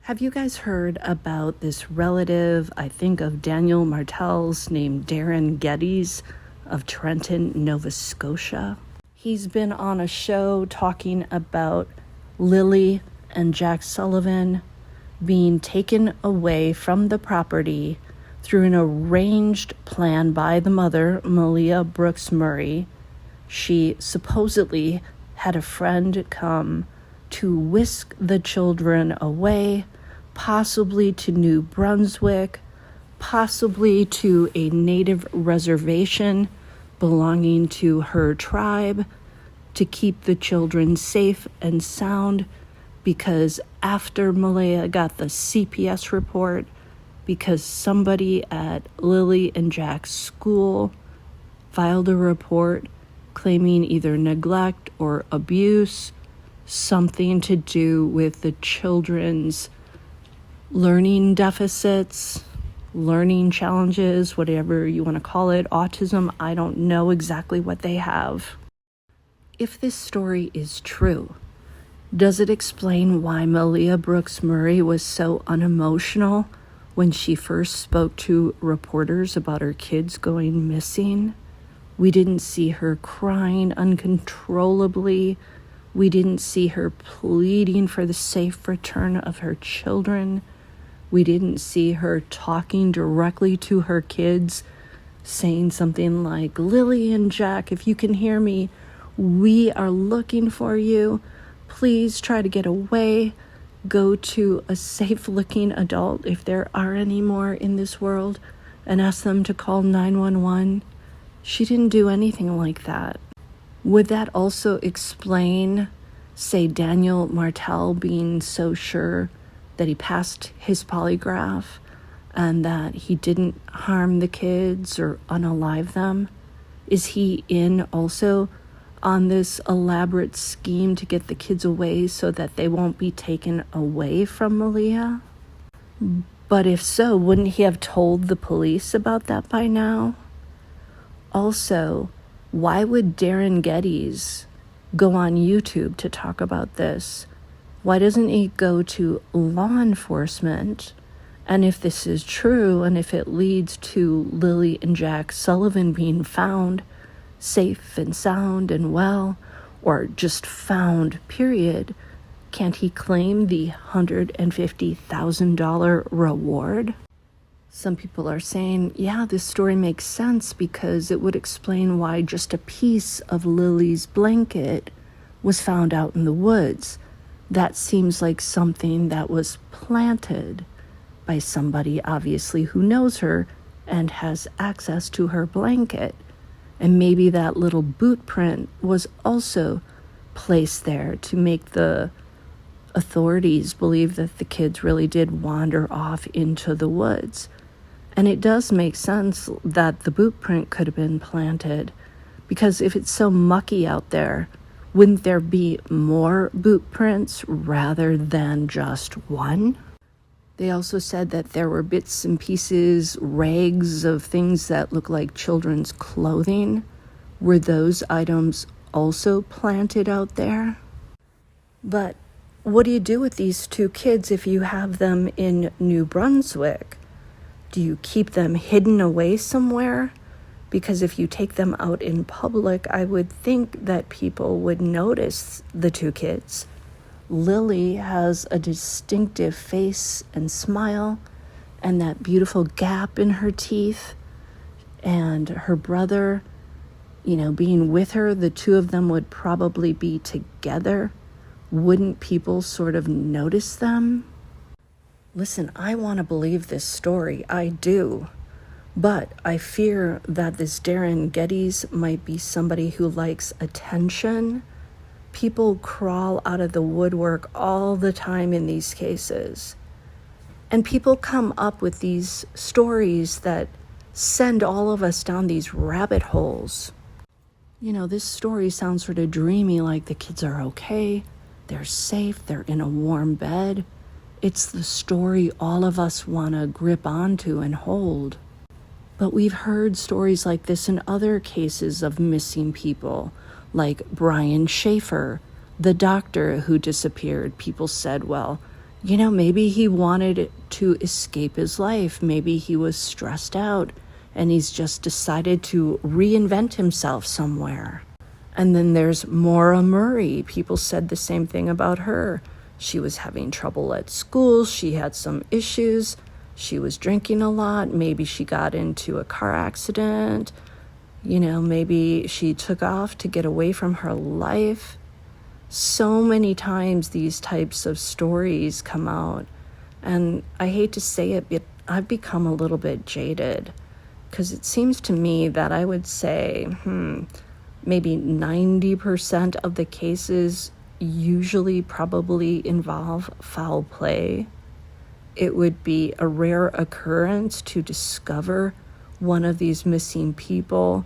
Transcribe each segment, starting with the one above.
Have you guys heard about this relative, I think of Daniel Martel's, named Darin Geddes of Trenton, Nova Scotia? He's been on a show talking about Lilly and Jack Sullivan being taken away from the property through an arranged plan by the mother, Malia Brooks Murray. She supposedly had a friend come to whisk the children away, possibly to New Brunswick, possibly to a native reservation belonging to her tribe, to keep the children safe and sound, because after Malia got the CPS report, because somebody at Lilly and Jack's school filed a report claiming either neglect or abuse, something to do with the children's learning deficits, learning challenges, whatever you want to call it, autism. I don't know exactly what they have. If this story is true, does it explain why Malia Brooks Murray was so unemotional when she first spoke to reporters about her kids going missing? We didn't see her crying uncontrollably. We didn't see her pleading for the safe return of her children. We didn't see her talking directly to her kids, saying something like, "Lilly and Jack, if you can hear me, we are looking for you. Please try to get away. Go to a safe-looking adult, if there are any more in this world, and ask them to call 911. She didn't do anything like that. Would that also explain, say, Daniel Martel being so sure that he passed his polygraph and that he didn't harm the kids or unalive them? Is he in also on this elaborate scheme to get the kids away so that they won't be taken away from Malia? But if so, wouldn't he have told the police about that by now? Also, why would Darin Geddes go on YouTube to talk about this? Why doesn't he go to law enforcement? And if this is true, and if it leads to Lilly and Jack Sullivan being found safe and sound and well, or just found, period, can't he claim the $150,000 reward? Some people are saying, yeah, this story makes sense because it would explain why just a piece of Lily's blanket was found out in the woods. That seems like something that was planted by somebody, obviously, who knows her and has access to her blanket. And maybe that little boot print was also placed there to make the authorities believe that the kids really did wander off into the woods. And it does make sense that the boot print could have been planted, because if it's so mucky out there, wouldn't there be more boot prints rather than just one? They also said that there were bits and pieces, rags of things that look like children's clothing. Were those items also planted out there? But what do you do with these two kids if you have them in New Brunswick? Do you keep them hidden away somewhere? Because if you take them out in public, I would think that people would notice the two kids. Lily has a distinctive face and smile and that beautiful gap in her teeth. And her brother, being with her, the two of them would probably be together. Wouldn't people sort of notice them? Listen, I want to believe this story. I do. But I fear that this Darin Geddes might be somebody who likes attention. People crawl out of the woodwork all the time in these cases. And people come up with these stories that send all of us down these rabbit holes. This story sounds sort of dreamy, like the kids are okay, they're safe, they're in a warm bed. It's the story all of us want to grip onto and hold. But we've heard stories like this in other cases of missing people, like Brian Schaefer, the doctor who disappeared. People said, well, You know, maybe he wanted to escape his life. Maybe he was stressed out and he's just decided to reinvent himself somewhere. And then there's Maura Murray. People said the same thing about her. She was having trouble at school. She had some issues. She was drinking a lot. Maybe she got into a car accident. You know, maybe she took off to get away from her life. So many times these types of stories come out, and I hate to say it, but I've become a little bit jaded, because it seems to me that I would say, maybe 90% of the cases usually probably involve foul play. It would be a rare occurrence to discover one of these missing people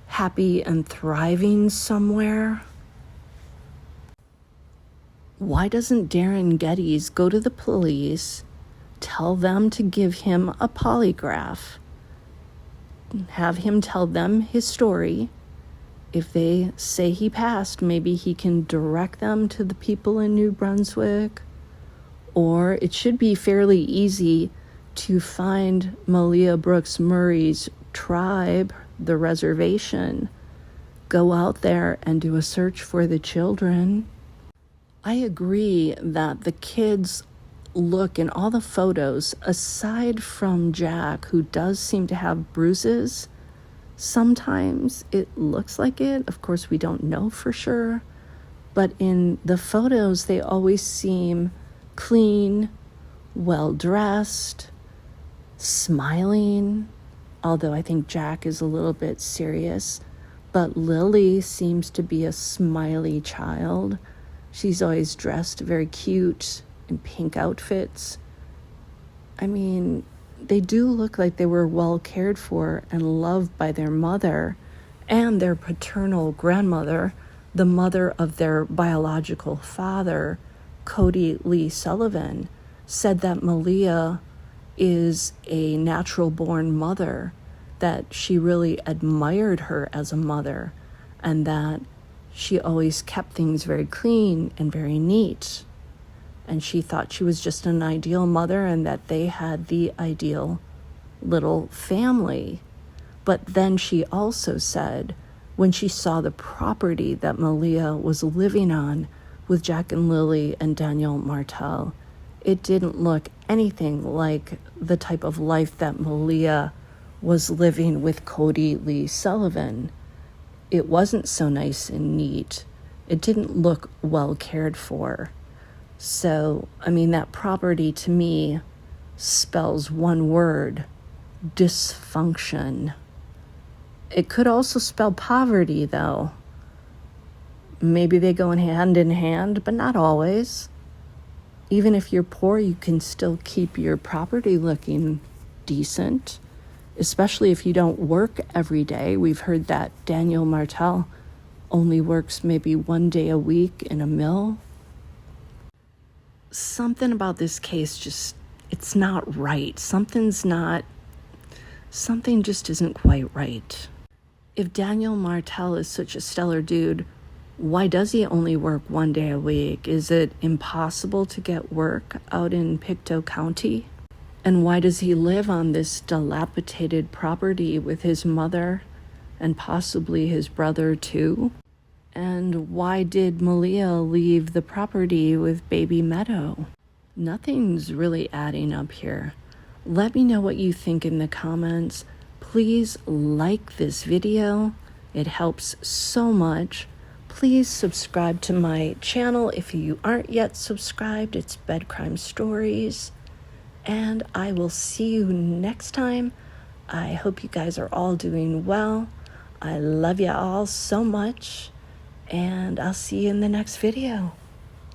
happy and thriving somewhere. Why doesn't Darin Geddes go to the police, tell them to give him a polygraph, have him tell them his story? If they say he passed, maybe he can direct them to the people in New Brunswick. Or it should be fairly easy to find Malia Brooks Murray's tribe, the reservation. Go out there and do a search for the children. I agree that the kids look in all the photos, aside from Jack, who does seem to have bruises, sometimes it looks like it. Of course, we don't know for sure. But in the photos, they always seem clean, well-dressed, smiling. Although I think Jack is a little bit serious. But Lilly seems to be a smiley child. She's always dressed very cute in pink outfits. I mean, they do look like they were well cared for and loved by their mother and their paternal grandmother, the mother of their biological father, Cody Lee Sullivan, said that Malia is a natural-born mother, that she really admired her as a mother, and that she always kept things very clean and very neat. And she thought she was just an ideal mother and that they had the ideal little family. But then she also said, when she saw the property that Malia was living on with Jack and Lilly and Daniel Martel, it didn't look anything like the type of life that Malia was living with Cody Lee Sullivan. It wasn't so nice and neat. It didn't look well cared for. So, I mean, that property to me spells one word: dysfunction. It could also spell poverty, though. Maybe they go hand in hand, but not always. Even if you're poor, you can still keep your property looking decent, especially if you don't work every day. We've heard that Daniel Martel only works maybe one day a week in a mill. Something about this case just, it's not right. Something just isn't quite right. If Daniel Martel is such a stellar dude, why does he only work one day a week? Is it impossible to get work out in Pictou County? And why does he live on this dilapidated property with his mother and possibly his brother too? And why did Malia leave the property with baby Meadow? Nothing's really adding up here. Let me know what you think in the comments. Please like this video. It helps so much. Please subscribe to my channel if you aren't yet subscribed. It's Bed Crime Stories. And I will see you next time. I hope you guys are all doing well. I love you all so much. And I'll see you in the next video.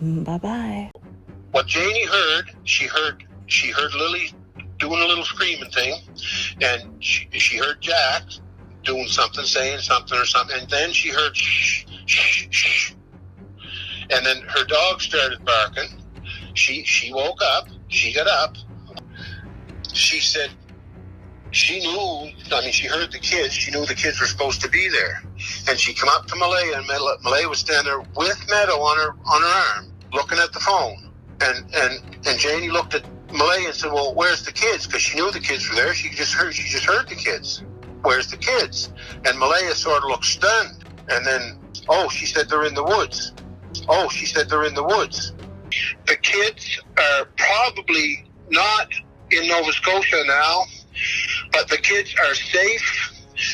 Bye-bye. What Janie heard, she heard Lily doing a little screaming thing, and she heard Jack doing something, saying something or something, and then she heard shh, shh, shh. And then her dog started barking. She woke up, she got up. She said she knew, she heard the kids, she knew the kids were supposed to be there. And she come up to Malay, and Malay was standing there with Meadow on her arm, looking at the phone. And Janie looked at Malay and said, well, where's the kids? Because she knew the kids were there. She just heard the kids. Where's the kids? And Malaya sort of looked stunned. And then, she said they're in the woods. The kids are probably not in Nova Scotia now, but the kids are safe.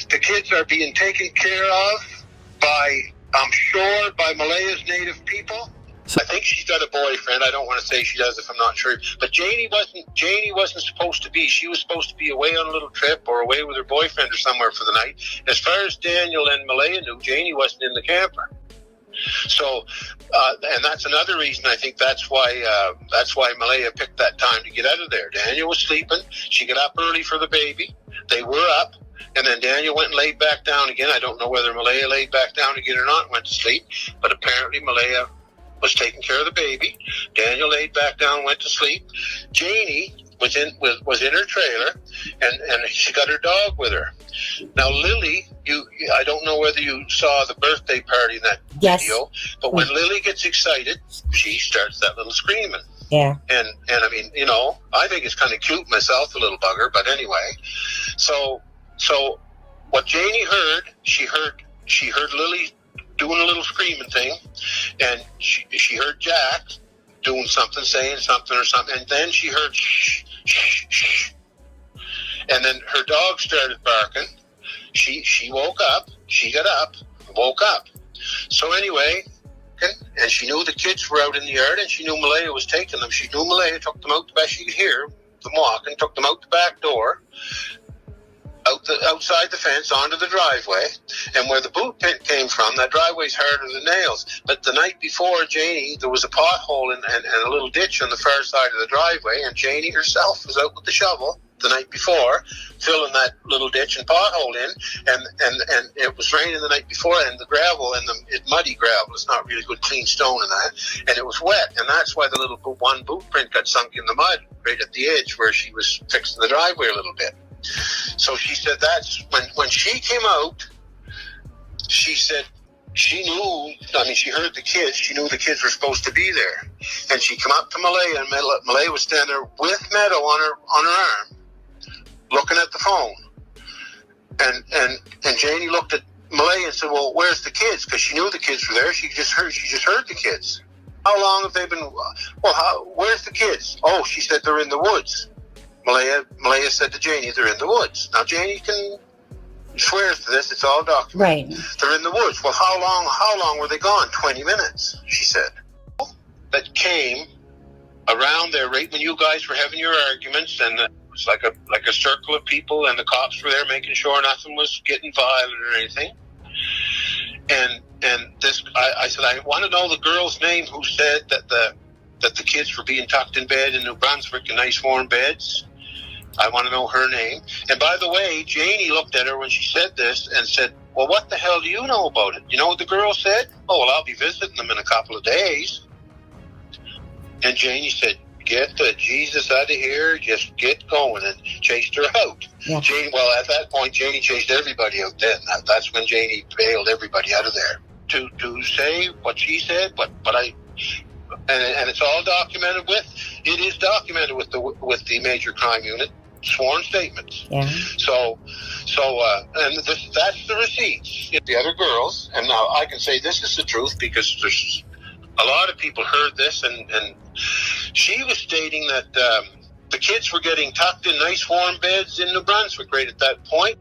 The kids are being taken care of by, I'm sure, by Malaya's native people. I think she's got a boyfriend. I don't want to say she does if I'm not sure. But Janie wasn't supposed to be. She was supposed to be away on a little trip or away with her boyfriend or somewhere for the night. As far as Daniel and Malaya knew, Janie wasn't in the camper. So, and that's another reason. I think that's why Malaya picked that time to get out of there. Daniel was sleeping. She got up early for the baby. They were up. And then Daniel went and laid back down again. I don't know whether Malaya laid back down again or not and went to sleep. But apparently Malaya was taking care of the baby. Daniel laid back down, went to sleep. Janie was in her trailer, and she got her dog with her. Now, Lily, I don't know whether you saw the birthday party in that video, but when Lily gets excited, she starts that little screaming. Yeah. And I mean, I think it's kind of cute myself, the little bugger. But anyway, so what Janie heard, she heard Lily doing a little screaming thing, and she heard Jack doing something, saying something or something, and then she heard shh, shh, shh. And then her dog started barking. She woke up. She got up, woke up. So anyway, and she knew the kids were out in the yard, and she knew Malaya was taking them. She knew Malaya took them out the back. She could hear them walking, took them out the back door, outside the fence onto the driveway. And where the boot pit came from, that driveway's harder than nails. But the night before, Janie, there was a pothole and a little ditch on the far side of the driveway, and Janie herself was out with the shovel the night before, filling that little ditch and pothole in, and it was raining the night before, and the gravel, and it's muddy gravel, it's not really good clean stone and that, and it was wet, and that's why the little one boot print got sunk in the mud right at the edge where she was fixing the driveway a little bit. So she said that's when she came out, she said she knew, she heard the kids, she knew the kids were supposed to be there. And she came up to Malaya, and Malaya was standing there with Meadow on her arm, looking at the phone. And Janie looked at Malaya and said, well, where's the kids? Because she knew the kids were there. She just heard the kids. How long have they been, where's the kids? Oh, she said they're in the woods. Malaya said to Janie, they're in the woods. Now, Janie swears to this. It's all documented. Right. They're in the woods. Well, how long were they gone? 20 minutes, she said. That came around there right when you guys were having your arguments, and it was like a circle of people, and the cops were there making sure nothing was getting violent or anything. And this, I said, I want to know the girl's name who said that the kids were being tucked in bed in New Brunswick in nice warm beds. I want to know her name. And by the way, Janie looked at her when she said this and said, well, what the hell do you know about it? You know what the girl said? Oh, well, I'll be visiting them in a couple of days. And Janie said, get the Jesus out of here, just get going, and chased her out. Yeah. At that point, Janie chased everybody out then. That's when Janie bailed everybody out of there. To say what she said, and it's all documented it is documented with the major crime unit sworn statements. Yeah. So that's the receipts. The other girls, and now I can say this is the truth because there's a lot of people heard this, and she was stating that the kids were getting tucked in nice warm beds in New Brunswick right at that point.